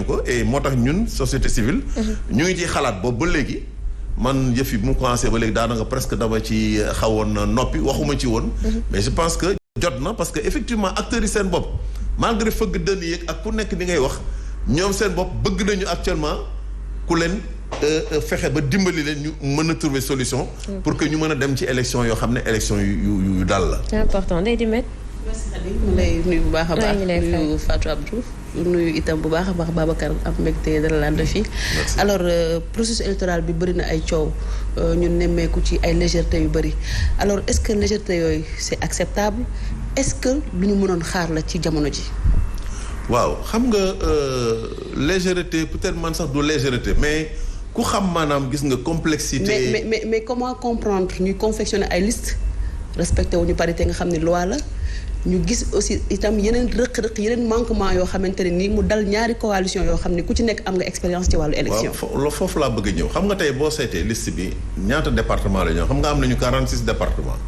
ko et moo tax ñun société civile. ñu ngi ciy xalaat boobu ba léegi. man yëf yi bu mu commencé ba léegi daanaka presque dama ci xawoon noppi waxuma ci woon. mais je pense que jot na parce que effectivement acteurs yi seen bopp malgré fëgg dënn yeeg ak ku nekk ni ngay wax ñoom seen bopp bëgg nañu actuellement ku leen fexe ba dimbali leen ñu mën a trouver solution. pour que ñu mën a dem ci élection yoo xam ne élection yu dal la. c'est important day di met. merci Khady mu lay nuyu bu baax a baax nuyu Fatou Abdou nuyu itam bu baax a baax Babacar am mbégte dara laan de fii alors processus électoral bi bëri na ay coow ñun nemmeeku ci ay légèreté yu bëri alors est-ce que légèreté yooyu c'est acceptable est-ce que lu ñu mënoon xaar la ci jamono ji waaw xam nga légèreté peut-être man sax du légèreté mais ku xam maanaam gis nga complexité mais comment comprendre ñuy confectionner ay liste respecté wu ñu parité nga xam ne loi la ñu gis aussi itam yeneen rëq-rëq yeneen manquement yoo xamante ne nii mu dal ñaari coalition yoo xam ne ku ci nekk am nga expérience ci wàllu élection. waaw foofu laa bëgg a ñëw xam nga tey boo seetee liste bi ñaata département la ñëw xam nga am nañu 46 départements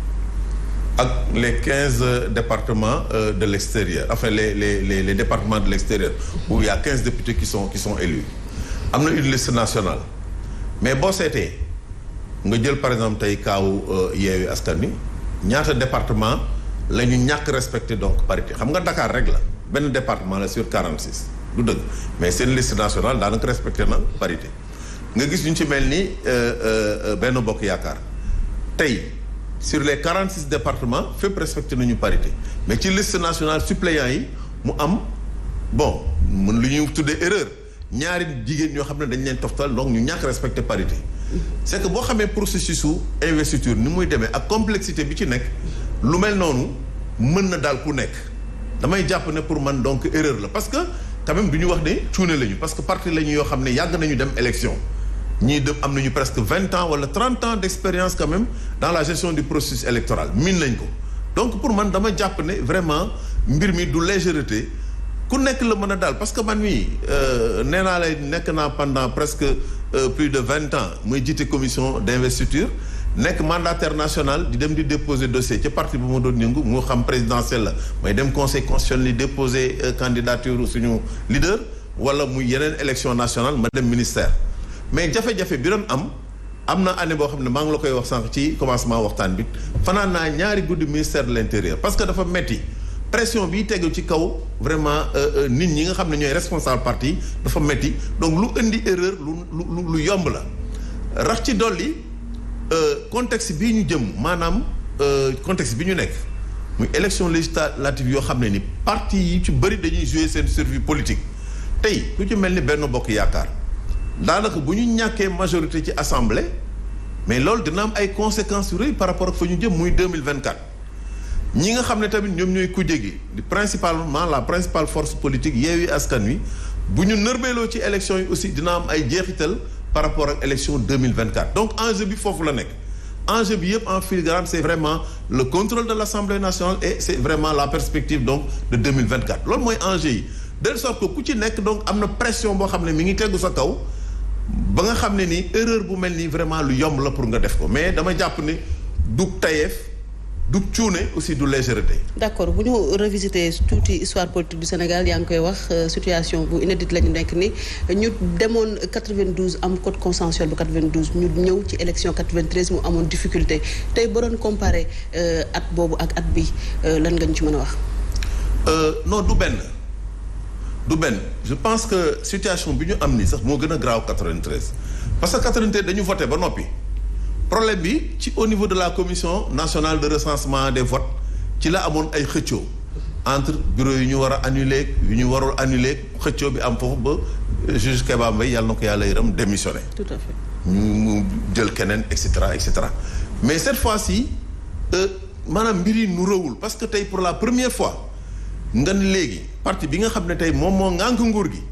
ak les 15 départements de l'extérieur enfin les départements de l'extérieur où il y a 15 députés qui sont élus am na une liste nationale mais boo seetee nga jël par exemple tey kaawu Yewwi Askan Wi ñaata département la ñu ñàkk respecté donc parité xam nga Dakar rek la benn département la sur 46 du dëgg mais seen liste nationale daanaka respecté na parité nga gis ñu ci mel ni Benno Bokk Yaakaar tey sur les 46 départements fépp respecté nañu parité mais ci liste nationale suppléants yi mu am bon mun lu ñuy tuddee erreur ñaari jigéen ñoo xam ne dañ leen toftal donc ñu ñàkk respecté parité c'est que boo xamee processus su investiture ni muy demee ak complexité bi ci nekk lu mel noonu mën na daal ku nekk damay jàpp ne pour man donc erreur la parce que quand même du ñu wax ne cuune lañu parce que parti lañu yoo xam ne yàgg nañu dem élection ñii dem am nañu presque 20 ans wala 30 ans d'expérience quand même dans la gestion du processus électoral miin nañ ko donc pour man dama jàpp ne vraiment mbir mi du légèreté ku nekk la mën a daal parce que man mii nee naa lay nekk naa pendant presque plus de 20 ans muy jiite commission d'investiture nekk mandataire national di dem di déposer dossier ci parti bu ma doon yëngu moo xam présidentiel la may dem conseil constitutionnel li déposer candidature suñu leader wala muy yeneen élection nationale ma dem ministère mais jafe-jafe bi doon am na année boo xam ne maa ngi la koy wax sànq ci commencement waxtaan bi fanaan naa ñaari guddi ministère de l'intérieur parce que dafa metti pression bi tegu ci kaw vraiment nit ñi nga xam ne ñooy responsable parti dafa metti donc lu indi erreur lu yomb la rax ci dolli contexte bii ñu jëm maanaam contexte bi ñu nekk muy élection législative yoo xam ne ni parti yi ci bëri dañuy jouer seen survie politique tey ku ci mel ni Benno Bokk Yaakaar daanaka bu ñu ñàkkee majorité ci assemblée mais loolu dina am ay conséquences yu rëy par rapport ak fa ñu jëm muy 2024 ñi nga xam ne tamit ñoom ñooy kujje gi principalement la principale force politique Yewwi Askan Wi bu ñu nërmeeloo ci élection yi aussi dina am ay jeexital par rapport ak élection 2024 donc enjeu bi foofu la nekk enjeu bi yëpp en filigrane c'est vraiment le contrôle de l'Assemblée nationale et c'est vraiment la perspective donc de 2024 loolu mooy enjeu yi de sorte que ku ci nekk donc am na pression boo xam ne mi ngi tegu sa kaw ba nga xam ne ni erreur bu mel nii vraiment lu yomb la pour nga def ko mais dama jàpp ne du tayeef du cuune aussi du légèreté. d'accord bu ñu revisiter tuuti histoire politique du Sénégal yaa ngi koy wax situation bu inédite la ñu nekk ni ñu demoon 92 am code consensuel bu 92 ñu ñëw ci élection 93 mu amoon difficulté tey ba doon comparer at boobu ak at bi lan nga ñu ci mën a wax. non du benn je pense que situation bi ñu am nii sax moo gën a graaw 93 parce que 93 dañu voté ba noppi. problème bi ci au niveau de la commission nationale de recensement des votes ci la amoon ay xëccoo entre bureau yu ñu war a annuler yu ñu warul annuler xëccoo bi am foofu ba juge Kéba Mbaye yàlla na ko yàlla yërëm démissionné. tout à fait ñu jël keneen et cetera mais cette fois-ci maanaam mbir yi nu rëwul parce que tey pour la première fois nga ne léegi parti bi nga xam ne tey moom moo ŋànk nguur gi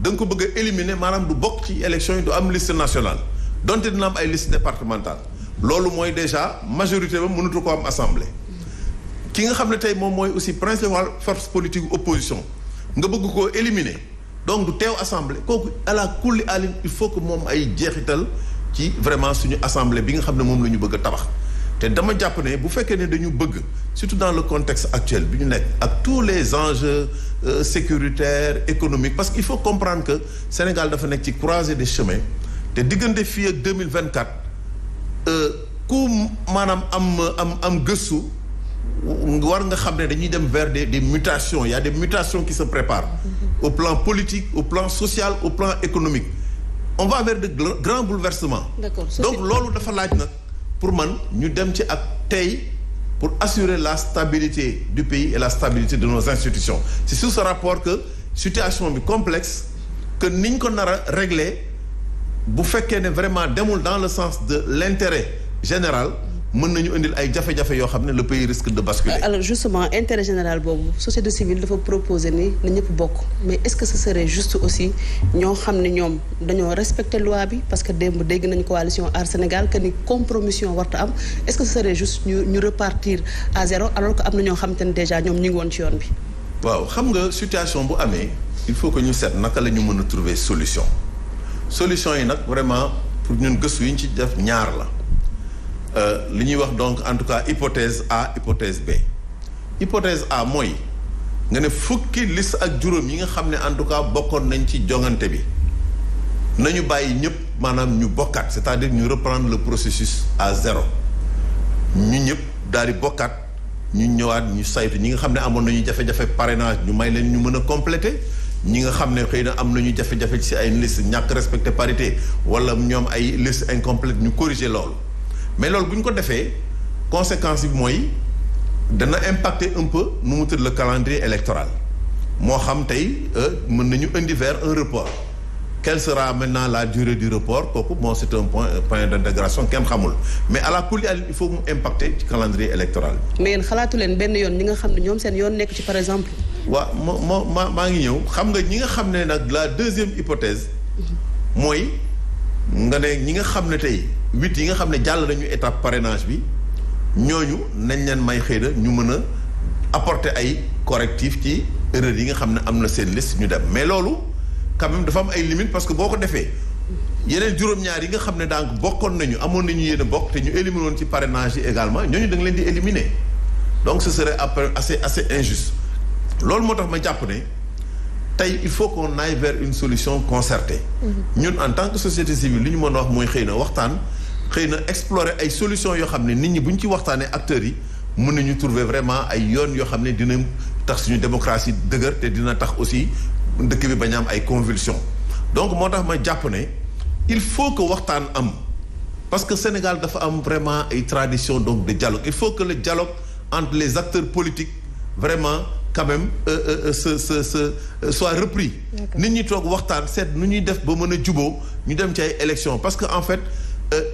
da nga ko bëgg a éliminer maanaam du bokk ci élection yi du am liste nationale. donte dina am ay liste départementale loolu mooy déjà majorité ba mënatu ko am assemblée ki nga xam ne tey moom mooy aussi principale force politique opposition nga bëgg koo éliminer donc du teew assemblée kooku ala kulli alin il faut que moom ay jeexital ci vraiment suñu assemblée bi nga xam ne moom la ñu bëgg a tabax te dama jàpp ne bu fekkee ne dañu bëgg surtout dans le contexte actuel bi ñu nekk ak tous les enjeux sécuritaires économiques parce qu'il faut comprendre que Sénégal dafa nekk ci croisée des chemins te diggante fii ak 2024 ku maanaam am gëstu war nga xam ne dañuy dem vers des mutations il y a des mutations qui se préparent au plan politique au plan social au plan économique on va vers de grands bouleversements. D'accord. Donc loolu dafa laaj nag pour man ñu dem ci ak tey pour assurer la stabilité du pays et la stabilité de nos institutions c'est sur ce rapport que situation bi complexe que niñ ko nar a régler bu fekkee ne vraiment demul dans le sens de l'intérêt général mën nañu indil ay jafe-jafe yoo xam ne le pays risque de basculer. Alors justement intérêt général boobu société civile dafa proposer ni na ñëpp bokk mais est-ce que ce serait juste aussi ñoo xam ne ñoom dañoo respecter loi bi parce que démb dégg nañ coalition Aar Sénégal que ni compromission warta am est-ce que ce serait juste ñu repartir à zéro alors que am na ñoo xam te ne déjà ñoom ñu ngi woon ci yoon bi. waaw xam nga situation bu amee il faut que ñu seet naka la ñu mën a trouver solution yi nag vraiment pour ñun gëstu yi ñu ci def ñaar la. li ñuy wax donc en tout cas hypothèse A hypothèse B hypothèse A mooy nga ne fukki liste ak juróom yi nga xam ne en tout cas bokkoon nañ ci jongante bi nañu bàyyi ñëpp maanaam ñu bokkaat c'est-à-dire ñu reprendre le processus à zéro ñu ñëpp daal di bokkaat ñu ñëwaat ñu saytu ñi nga xam ne amoon nañu jafe-jafe parrainage ñu may leen ñu mën a compléter ñi nga xam ne xëy na am nañu jafe-jafe ci ay liste ñàkk respecté parité wala ñoom ay liste incomplète ñu corriger loolu mais loolu bu ñu ko defee conséquence bi mooy dana impacter un peu nu mu tudd le calendrier électoral moo xam tey mën nañu indi vers un report quelle sera maintenant la durée du report kooku bon c'est un point d'intégration kenn xamul mais à la kulli il faut mu impacter ci calendrier électoral bi. mais yéen xalaatu leen benn yoon ñi nga xam ne ñoom seen yoon nekk ci par exemple. waaw maa ngi ñëw xam nga ñi nga xam ne nag la deuxième hypothèse mooy nga ne ñi nga xam ne tey 8 yi nga xam ne jàll nañu étape parrainage bi ñooñu nañ leen may xëy na ñu mën a apporter ay correctifs ci erreur yi nga xam ne am na seen liste ñu dem mais loolu quand même dafa am ay limites parce que boo ko defee yeneen juróom-ñaar yi nga xam ne donc bokkoon nañu amoon nañu yéen a bokk te ñu éliminer woon ci parrainage yi également ñooñu da nga leen di éliminer donc ce serait après assez injuste loolu moo tax ma jàpp ne tey il faut qu'on aille vers une solution concertée ñun en tant que société civile li ñu mën a wax mooy xëy na waxtaan xëy na explorer ay solutions yoo xam ne nit ñi bu ñu ci waxtaanee acteurs yi mën nañu trouver vraiment ay yoon yoo xam ne dina tax suñu démocratie dëgër te dina tax aussi dëkk bi bañ a am ay convulsions donc moo tax ma jàpp ne il faut que waxtaan am parce que Sénégal dafa am vraiment ay tradition donc de dialogue il faut que le dialogue entre les acteurs politiques vraiment quand même soit repris nit ñi toog waxtaan seet nu ñuy def ba mën a juboo ñu dem ci ay élections parce que en fait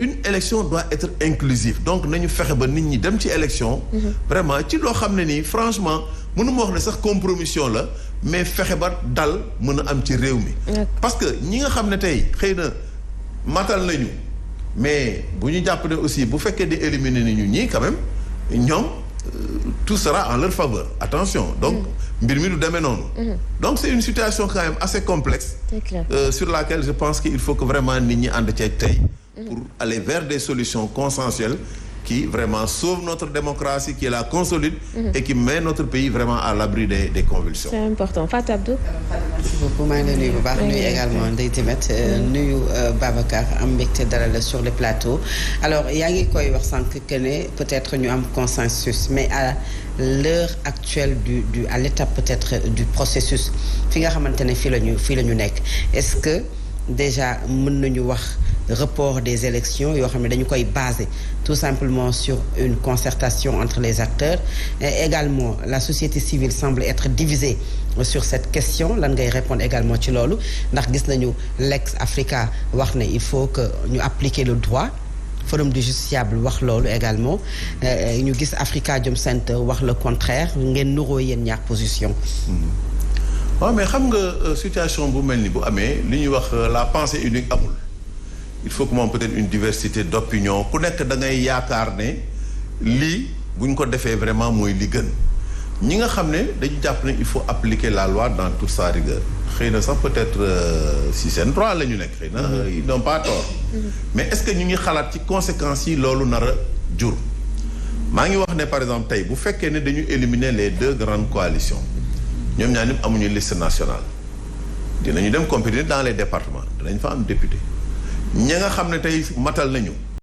une élection doit être inclusive donc nañu fexe ba nit ñi dem ci élection vraiment ci loo xam ne nii franchement mënuma wax ne sax compromission la mais fexe ba dal mën a am ci réew mi parce que ñi nga xam ne tey xëy na matal nañu mais bu ñu jàpp ne aussi bu fekkee di éliminer nañu ñii quand même ñoom tout sera en leur faveur attention donc mbir mi du demee noonu donc c'est une situation quand même assez complexe sur laquelle je pense qu'il faut que vraiment nit ñi ànd ceeg tey pour aller vers des solutions consensuelles qui vraiment sauvent notre démocratie qui la consolide et qui met notre pays vraiment à l'abri des convulsions. C'est important. Fatou Abdou. Merci beaucoup maa ngi lay nuyu bu baax nuyu également Ndeye Timet nuyu Babacar am mbégte dalal sur le plateau alors yaa ngi koy wax sànq que ne peut-être ñu am consensus mais à l'heure actuelle à l'étape peut-être du processus fi nga xamante ne fii la ñu nekk est-ce que déjà mën nañu wax report des élections yoo xam ne dañu koy baser tout simplement sur une concertation entre les acteurs et également la société civile semble être divisée sur cette question lan ngay répondre également ci loolu ndax gis nañu Lex Africa wax ne il faut que ñu appliquer le droit Forum du justiciable wax loolu également ñu gis Afrikajom Center wax le contraire ngeen nuroo yéen ñaar position waaw mais xam nga situation bu mel ni bu amee li ñuy wax la pensée unique amul il faut que moom peut-être une diversité d'opinion ku nekk da ngay yaakaar ne lii bu ñu ko defee vraiment mooy li gën ñi nga xam ne dañu jàpp ne il faut appliquer la loi dans toute sa rigueur xëy na sax peut-être si seen droit la ñu nekk xëy na ils n'ont pas tort mais est-ce que ñu ngi xalaat ci conséquences yi loolu nar a jur maa ngi wax ne par exemple tey bu fekkee ne dañu éliminer les 2 grandes coalitions ñoom ñaar ñëpp amuñu liste nationale dinañu dem compétir dans les départements dinañ fa am député ñi nga xam ne tey matal nañu